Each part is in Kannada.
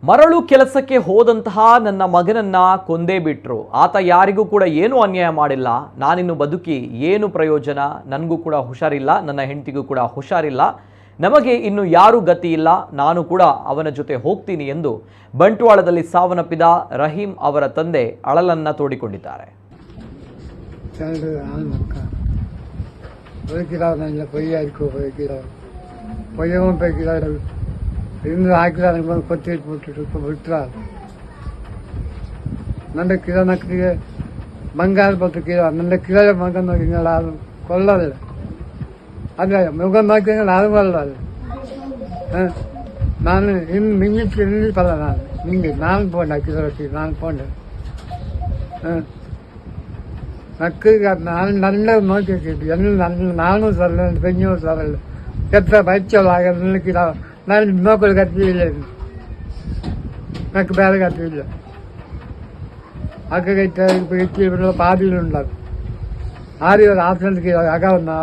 ಮರಳು ಕೆಲಸಕ್ಕೆ ಹೋದಂತಹ ನನ್ನ ಮಗನನ್ನ ಕೊಂದೇ ಬಿಟ್ರು. ಆತ ಯಾರಿಗೂ ಕೂಡ ಏನೂ ಅನ್ಯಾಯ ಮಾಡಿಲ್ಲ. ನಾನಿನ್ನು ಬದುಕಿ ಏನು ಪ್ರಯೋಜನ? ನನಗೂ ಕೂಡ ಹುಷಾರಿಲ್ಲ, ನನ್ನ ಹೆಂಡತಿಗೂ ಕೂಡ ಹುಷಾರಿಲ್ಲ. ನಮಗೆ ಇನ್ನು ಯಾರೂ ಗತಿ ಇಲ್ಲ. ನಾನು ಕೂಡ ಅವನ ಜೊತೆ ಹೋಗ್ತೀನಿ ಎಂದು ಬಂಟ್ವಾಳದಲ್ಲಿ ಸಾವನ್ನಪ್ಪಿದ ರಹೀಂ ಅವರ ತಂದೆ ಅಳಲನ್ನ ತೋಡಿಕೊಂಡಿದ್ದಾರೆ. ಇನ್ನು ಹಾಕಿದಾರೆ ಕೊತ್ತಿಟ್ಬಿಟ್ಟು ಬಿಟ್ರ ನನ್ನ ಕಿಲೋ ನಕ್ಕಲಿಗೆ ಬಂಗಾರ ಬತ್ತು ಕಿಲೋ ನನ್ನ ಕಿಲೋ ಮಗನ ಹಿಂಗೆಲ್ಲ ಅದು ಕೊಲ್ಲಲ್ಲ ಅದೇ ಮಗನ ಹಾಕಿದ್ರೆ ಅದು ಕೊಲ್ಲಲ್ಲ. ನಾನು ಇನ್ನು ನಿಲ್ಲಿಸಲ್ಲ ನಾನು ನಿಂಗೆ ನಾನು ಪೋಂಡ ಕಿಲೋ ರೊಟ್ಟಿ ನಾನು ಪೋಂಡ ನಕ್ಕೀಗ ನಾನು ನನ್ನ ನೋಡ್ತಿದ್ದು ಎಲ್ಲ ನನ್ನ ನಾನು ಸರಲ್ಲ ಬೆಂಜೂ ಸರಲ್ಲ ಕೆತ್ತ ಬಚ್ಚಲ್ಲ ಆಗ ನನ್ನ ಕಿಲೋ ನಾನು ಇನ್ನೊಬ್ಬರು ಗತಿಯಿಲ್ಲ, నాకు ಬೇರೆ ಗತಿಯಿಲ್ಲ. అక్కడైతే ఇప్పుడు పాదీలు ఉండదు ఆది ఆప్షన్కి అగా ఉన్నా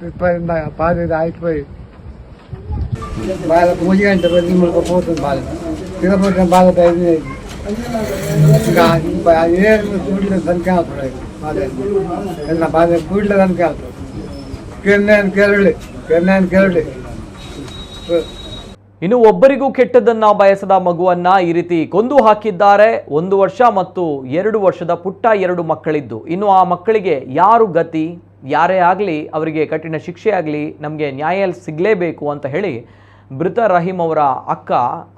ఇప్పుడు పాది ఆగిపోయి బాధ ముజిగంటే పోతుంది బాధ తినపోతే బాధ అయింది. ఇంకా కూడ్ల తనకే అవుతున్నాయి బాధ ಎಲ್ಲ ಬಾಧ ಕೂಡ್ಲ ತನಕ ಆಗ್ತದೆ. ಕೇರಳಿ ಇನ್ನು ಒಬ್ಬರಿಗೂ ಕೆಟ್ಟದನ್ನ ಬಯಸದ ಮಗುವನ್ನ ಈ ರೀತಿ ಕೊಂದು ಹಾಕಿದ್ದಾರೆ. 1 ವರ್ಷ ಮತ್ತು 2 ವರ್ಷದ ಪುಟ್ಟ 2 ಮಕ್ಕಳಿದ್ದು ಇನ್ನು ಆ ಮಕ್ಕಳಿಗೆ ಯಾರು ಗತಿ? ಯಾರೇ ಆಗಲಿ ಅವರಿಗೆ ಕಠಿಣ ಶಿಕ್ಷೆ ಆಗಲಿ, ನಮಗೆ ನ್ಯಾಯ ಸಿಗಲೇಬೇಕು ಅಂತ ಹೇಳಿ ಮೃತ ರಹೀಂ ಅವರ ಅಕ್ಕ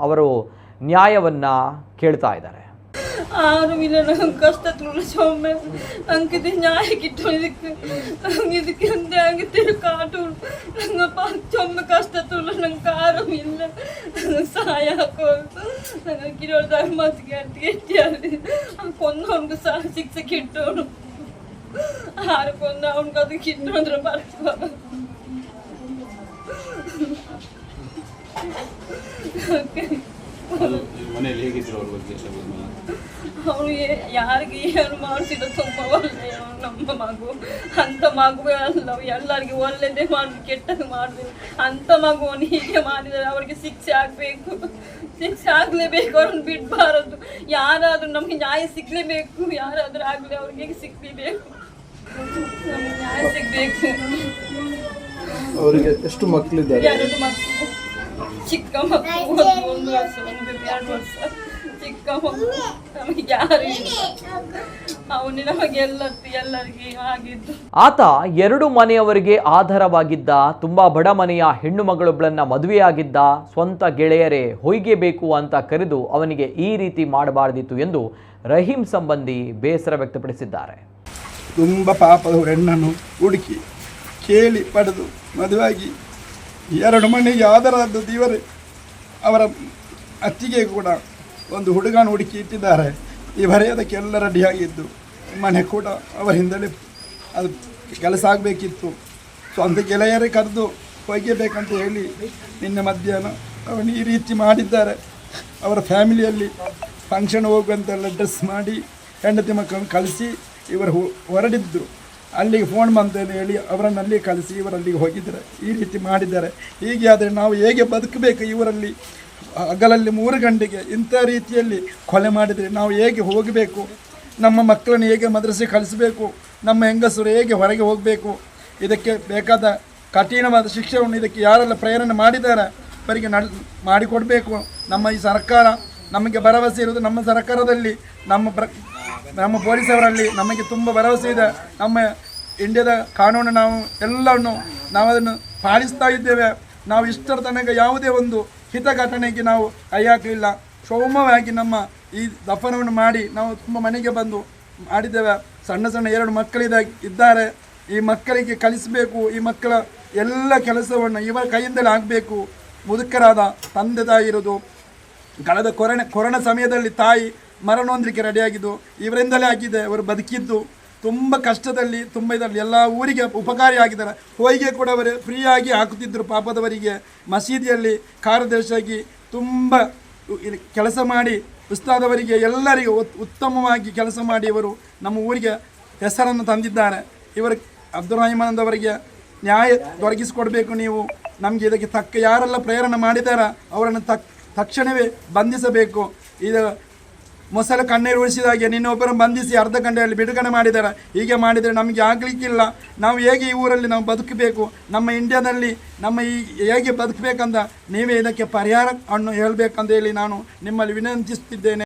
ಅವರು ನ್ಯಾಯವನ್ನ ಕೇಳ್ತಾ ಇದ್ದಾರೆ. ആരുമില്ല കഷ്ടത്തിലുള്ള ചുമ ഞങ്ങൾക്ക് ന്യായ കിട്ടും. ಇದಕ್ಕೆ ಅಂಗത്തിൽ കാട്ടും ചുമ കഷ്ടത്തിലുള്ള ഞങ്ങൾക്ക് ആരുമില്ല. സഹായ ഞങ്ങൾക്ക് 26 മാസം കെട്ടിയാൽ കൊന്നവർക്ക് ശിക്ഷ കിട്ടണം. ആരെ കൊന്ന അവർക്ക് അത് കിട്ടണമെന്ന് പറഞ്ഞു. ಅವನು ಯಾರಿಗೆ ಏನು ಮಾಡಿಸಿದ ತುಂಬ ಒಳ್ಳೆಯ ನಮ್ಮ ಮಗು. ಅಂಥ ಮಗುವೇ ಅಲ್ಲ, ಎಲ್ಲರಿಗೆ ಒಳ್ಳೆಯದೇ ಮಾಡಿ ಕೆಟ್ಟದ್ದು ಮಾಡಿದೆ. ಅಂಥ ಮಗುವನ್ನು ಹೀಗೆ ಮಾಡಿದರೆ ಅವರಿಗೆ ಶಿಕ್ಷೆ ಆಗಬೇಕು, ಶಿಕ್ಷೆ ಆಗಲೇಬೇಕು. ಅವ್ರನ್ನ ಬಿಡಬಾರದು. ಯಾರಾದರೂ ನಮಗೆ ನ್ಯಾಯ ಸಿಗಲೇಬೇಕು. ಯಾರಾದರೂ ಆಗಲಿ ಅವ್ರಿಗೆ ಸಿಗಲೇಬೇಕು, ನಮಗೆ ನ್ಯಾಯ ಸಿಗಬೇಕು. ಅವರಿಗೆ ಎಷ್ಟು ಮಕ್ಕಳಿದ್ದಾರೆ? 2 ಮಕ್ಕಳು, ಚಿಕ್ಕ ಮಕ್ಕಳು, 1 ವರ್ಷ 2 ವರ್ಷ ಚಿಕ್ಕ ಮಕ್ಕಳು. ನಮಗೆ ಯಾರು ಇಲ್ಲ, ಅವನು ನಮಗೆಲ್ಲರಿಗೆ ಆಗಿದ್ದು. ಆತ 2 ಮನೆಯವರಿಗೆ ಆಧಾರವಾಗಿದ್ದ. ತುಂಬಾ ಬಡ ಮನೆಯ ಹೆಣ್ಣು ಮಗಳೊಬ್ಬಳನ್ನ ಮದುವೆಯಾಗಿದ್ದ. ಸ್ವಂತ ಗೆಳೆಯರೇ ಹೊಯ್ಗೆ ಬೇಕು ಅಂತ ಕರೆದು ಅವನಿಗೆ ಈ ರೀತಿ ಮಾಡಬಾರ್ದಿತ್ತು ಎಂದು ರಹೀಂ ಸಂಬಂಧಿ ಬೇಸರ ವ್ಯಕ್ತಪಡಿಸಿದ್ದಾರೆ. ತುಂಬ ಪಾಪದ ಹೆಣ್ಣನ್ನು ಹುಡುಕಿ ಕೇಳಿ ಪಡೆದು ಮದುವಾಗಿ 2 ಮನೆಗೆ ಆಧಾರವಾದ ದೇವರೇ ಅವರ ಅತ್ತಿಗೆ ಕೂಡ ಒಂದು ಹುಡುಗನ ಹುಡುಕಿ ಇಟ್ಟಿದ್ದಾರೆ. ಇವರೇ ಅದಕ್ಕೆಲ್ಲ ರೆಡಿಯಾಗಿದ್ದು ಮನೆ ಕೂಡ ಅವರಿಂದಲೇ ಅದು ಕೆಲಸ ಆಗಬೇಕಿತ್ತು. ಸ್ವಂತ ಗೆಳೆಯರೇ ಕರೆದು ಒಯ್ಯಬೇಕಂತ ಹೇಳಿ ನಿನ್ನೆ ಮಧ್ಯಾಹ್ನ ಅವನು ಈ ರೀತಿ ಮಾಡಿದ್ದಾರೆ. ಅವರ ಫ್ಯಾಮಿಲಿಯಲ್ಲಿ ಫಂಕ್ಷನ್ ಹೋಗುವಂತೆಲ್ಲ ಡ್ರೆಸ್ ಮಾಡಿ ಹೆಂಡತಿ ಮಕ್ಕಳನ್ನು ಕಳಿಸಿ ಇವರು ಹೊರಡಿದ್ರು. ಅಲ್ಲಿಗೆ ಫೋನ್ ಬಂತೇಳಿ ಹೇಳಿ ಅವರನ್ನು ಅಲ್ಲಿ ಕಳಿಸಿ ಇವರಲ್ಲಿಗೆ ಹೋಗಿದ್ದಾರೆ. ಈ ರೀತಿ ಮಾಡಿದ್ದಾರೆ. ಹೀಗೆ ಆದರೆ ನಾವು ಹೇಗೆ ಬದುಕಬೇಕು? ಇವರಲ್ಲಿ ಹಗಲಲ್ಲಿ 3 ಗಂಟೆಗೆ ಇಂಥ ರೀತಿಯಲ್ಲಿ ಕೊಲೆ ಮಾಡಿದರೆ ನಾವು ಹೇಗೆ ಹೋಗಬೇಕು? ನಮ್ಮ ಮಕ್ಕಳನ್ನು ಹೇಗೆ ಮದ್ರಸೆ ಕಳಿಸಬೇಕು? ನಮ್ಮ ಹೆಂಗಸರು ಹೇಗೆ ಹೊರಗೆ ಹೋಗಬೇಕು? ಇದಕ್ಕೆ ಬೇಕಾದ ಕಠಿಣವಾದ ಶಿಕ್ಷೆಯನ್ನು ಇದಕ್ಕೆ ಯಾರೆಲ್ಲ ಪ್ರೇರಣೆ ಮಾಡಿದ್ದಾರೆ ಅವರಿಗೆ ಮಾಡಿಕೊಡಬೇಕು. ನಮ್ಮ ಈ ಸರ್ಕಾರ ನಮಗೆ ಭರವಸೆ ಇರುವುದು. ನಮ್ಮ ಸರ್ಕಾರದಲ್ಲಿ ನಮ್ಮ ಪೊಲೀಸವರಲ್ಲಿ ನಮಗೆ ತುಂಬ ಭರವಸೆ ಇದೆ. ನಮ್ಮ ಇಂಡಿಯಾದ ಕಾನೂನು ನಾವು ಅದನ್ನು ಪಾಲಿಸ್ತಾ ಇದ್ದೇವೆ. ನಾವು ಇಷ್ಟರ ತನಕ ಯಾವುದೇ ಒಂದು ಹಿತಘಟನೆಗೆ ನಾವು ಕೈ ಹಾಕಲಿಲ್ಲ. ಸೌಮ್ಯವಾಗಿ ನಮ್ಮ ಈ ದಫನವನ್ನು ಮಾಡಿ ನಾವು ತುಂಬ ಮನೆಗೆ ಬಂದು ಮಾಡಿದ್ದೇವೆ. ಸಣ್ಣ 2 ಮಕ್ಕಳಿದ್ದಾರೆ. ಈ ಮಕ್ಕಳಿಗೆ ಕಲಿಸಬೇಕು. ಈ ಮಕ್ಕಳ ಎಲ್ಲ ಕೆಲಸವನ್ನು ಇವರ ಕೈಯಿಂದಲೇ ಆಗಬೇಕು. ಮುದುಕರಾದ ತಂದೆ ತಾಯಿ ಇರೋದು. ಕಳೆದ ಕೊರೋನಾ ಸಮಯದಲ್ಲಿ ತಾಯಿ ಮರಣಹೊಂದಲಿಕ್ಕೆ ರೆಡಿಯಾಗಿದ್ದು ಇವರಿಂದಲೇ ಆಗಿದೆ. ಅವರು ಬದುಕಿದ್ದು ತುಂಬ ಕಷ್ಟದಲ್ಲಿ, ತುಂಬ ಇದರಲ್ಲಿ ಎಲ್ಲ ಊರಿಗೆ ಉಪಕಾರಿಯಾಗಿದ್ದಾರೆ. ಹೊಯ್ಗೆ ಕೂಡ ಅವರು ಫ್ರೀಯಾಗಿ ಹಾಕುತ್ತಿದ್ದರು ಪಾಪದವರಿಗೆ. ಮಸೀದಿಯಲ್ಲಿ ಕಾರ್ಯದರ್ಶಿಯಾಗಿ ತುಂಬ ಕೆಲಸ ಮಾಡಿ ಉಸ್ತಾದವರಿಗೆ ಎಲ್ಲರಿಗೂ ಉತ್ತಮವಾಗಿ ಕೆಲಸ ಮಾಡಿ ಇವರು ನಮ್ಮ ಊರಿಗೆ ಹೆಸರನ್ನು ತಂದಿದ್ದಾರೆ. ಇವರು ಅಬ್ದುಲ್ ರಹೀಮ್ ಅವರಿಗೆ ನ್ಯಾಯ ದೊರಕಿಸಿಕೊಡಬೇಕು ನೀವು ನಮಗೆ ಇದಕ್ಕೆ ತಕ್ಕ ಯಾರೆಲ್ಲ ಪ್ರೇರಣೆ ಮಾಡಿದಾರ ಅವರನ್ನು ತಕ್ಷಣವೇ ಬಂಧಿಸಬೇಕು. ಇದು ಮೊಸಳೆ ಕಣ್ಣೀರು ಉಳಿಸಿದಾಗೆ ನಿನ್ನೊಬ್ಬರನ್ನು ಬಂಧಿಸಿ ಅರ್ಧ ಗಂಟೆಯಲ್ಲಿ ಬಿಡುಗಡೆ ಮಾಡಿದ್ದಾರೆ. ಹೀಗೆ ಮಾಡಿದರೆ ನಮಗೆ ಆಗಲಿಕ್ಕಿಲ್ಲ. ನಾವು ಹೇಗೆ ಈ ಊರಲ್ಲಿ ನಾವು ಬದುಕಬೇಕು, ನಮ್ಮ ಇಂಡಿಯಾದಲ್ಲಿ ನಮ್ಮ ಈ ಹೇಗೆ ಬದುಕಬೇಕಂತ ನೀವೇ ಇದಕ್ಕೆ ಪರಿಹಾರ ಅನ್ನು ಹೇಳಬೇಕಂತ ಹೇಳಿ ನಾನು ನಿಮ್ಮಲ್ಲಿ ವಿನಂತಿಸುತ್ತಿದ್ದೇನೆ.